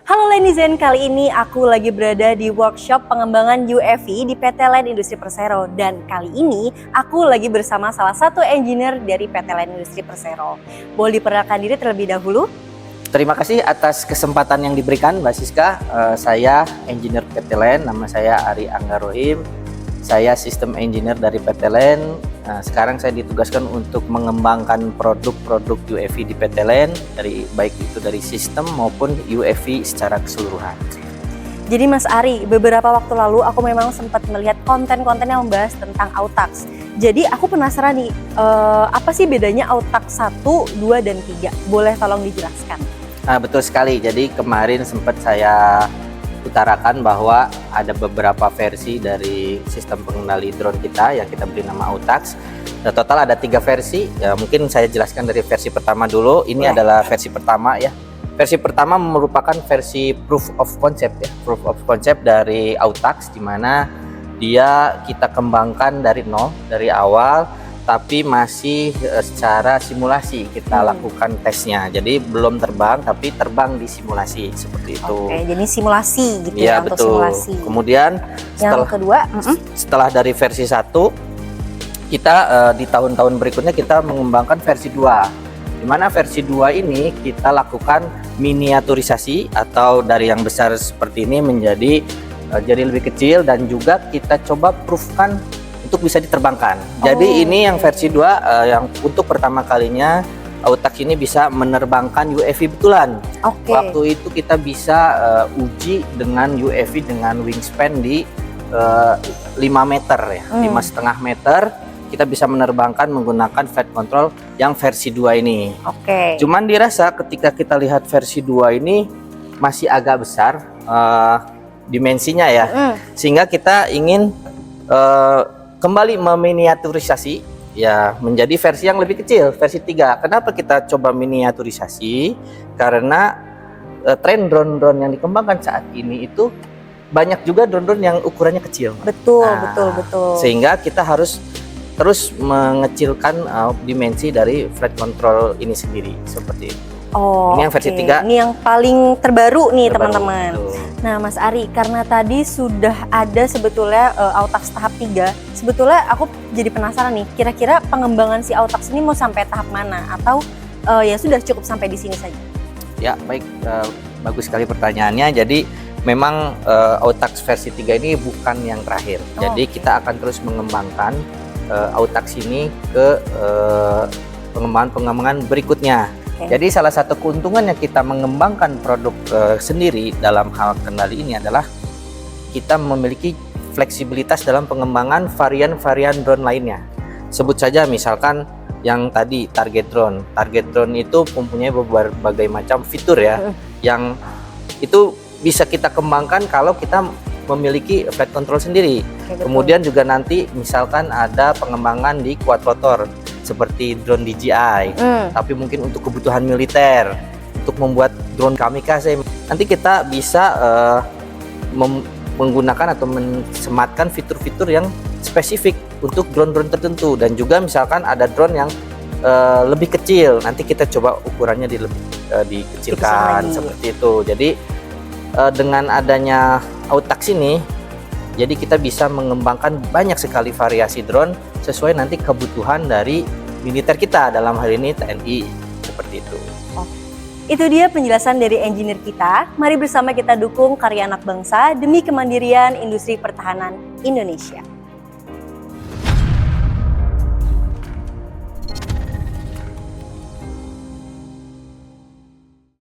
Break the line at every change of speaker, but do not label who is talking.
Halo Lenizen, kali ini aku lagi berada di workshop pengembangan UAV di PT Line Industri Persero. Dan kali ini aku lagi bersama salah satu engineer dari PT Line Industri Persero. Boleh diperkenalkan diri terlebih dahulu?
Terima kasih atas kesempatan yang diberikan Mbak Siska. Saya engineer PT Line, nama saya Ari Angga Rohim. Saya sistem engineer dari PT Line. Sekarang saya ditugaskan untuk mengembangkan produk-produk UAV di PT Line, baik itu dari sistem maupun UAV secara keseluruhan.
Jadi Mas Ari, beberapa waktu lalu aku memang sempat melihat konten-konten yang membahas tentang AUTAX. Jadi aku penasaran nih, apa sih bedanya AUTAX 1, 2, dan 3? Boleh tolong dijelaskan?
Betul sekali, jadi kemarin sempat saya utarakan bahwa ada beberapa versi dari sistem pengendali drone kita yang kita beri nama AUTAX. Total ada 3 versi, ya, mungkin saya jelaskan dari versi pertama dulu. Ini adalah versi pertama ya. Versi pertama merupakan versi proof of concept ya, proof of concept dari AUTAX, di mana dia kita kembangkan dari nol, dari awal, tapi masih secara simulasi kita lakukan tesnya. Jadi belum terbang, tapi terbang di simulasi seperti itu.
Oke, jadi simulasi gitu
ya,
ya, untuk simulasi.
Kemudian
yang kedua,
setelah dari versi 1, kita di tahun-tahun berikutnya kita mengembangkan versi 2. Di mana versi 2 ini kita lakukan miniaturisasi, atau dari yang besar seperti ini menjadi jadi lebih kecil, dan juga kita coba proofkan untuk bisa diterbangkan. Jadi ini yang versi 2 yang untuk pertama kalinya AUTAX ini bisa menerbangkan UAV betulan. Waktu itu kita bisa uji dengan UAV dengan wingspan di 5 meter ya, 5,5 meter. Kita bisa menerbangkan menggunakan flight control yang versi 2 ini. Cuman dirasa ketika kita lihat versi 2 ini masih agak besar dimensinya ya, sehingga kita ingin kembali meminiaturisasi ya menjadi versi yang lebih kecil, versi 3. Kenapa kita coba miniaturisasi? Karena tren drone-drone yang dikembangkan saat ini itu banyak juga drone-drone yang ukurannya kecil.
Betul.
Sehingga kita harus terus mengecilkan dimensi dari flight control ini sendiri, seperti itu. Ini yang versi 3.
Ini yang paling terbaru nih teman-teman. Nah Mas Ari, karena tadi sudah ada sebetulnya AUTAX tahap 3, sebetulnya aku jadi penasaran nih, kira-kira pengembangan si AUTAX ini mau sampai tahap mana? Atau ya sudah cukup sampai di sini saja?
Ya baik, bagus sekali pertanyaannya. Jadi memang AUTAX versi 3 ini bukan yang terakhir. Jadi kita akan terus mengembangkan AUTAX ini ke pengembangan berikutnya. Jadi salah satu keuntungan yang kita mengembangkan produk sendiri dalam hal kendali ini adalah kita memiliki fleksibilitas dalam pengembangan varian-varian drone lainnya. Sebut saja misalkan yang tadi target drone. Target drone itu mempunyai berbagai macam fitur ya, yang itu bisa kita kembangkan kalau kita memiliki flight control sendiri. Kemudian juga nanti misalkan ada pengembangan di quadrotor seperti drone DJI, tapi mungkin untuk kebutuhan militer, untuk membuat drone kamikaze, nanti kita bisa menggunakan atau mensematkan fitur-fitur yang spesifik untuk drone-drone tertentu. Dan juga misalkan ada drone yang lebih kecil, nanti kita coba ukurannya dikecilkan seperti itu. Jadi dengan adanya AUTAX ini, jadi kita bisa mengembangkan banyak sekali variasi drone sesuai nanti kebutuhan dari militer kita, dalam hal ini TNI, seperti itu.
Itu dia penjelasan dari engineer kita. Mari bersama kita dukung karya anak bangsa demi kemandirian industri pertahanan Indonesia.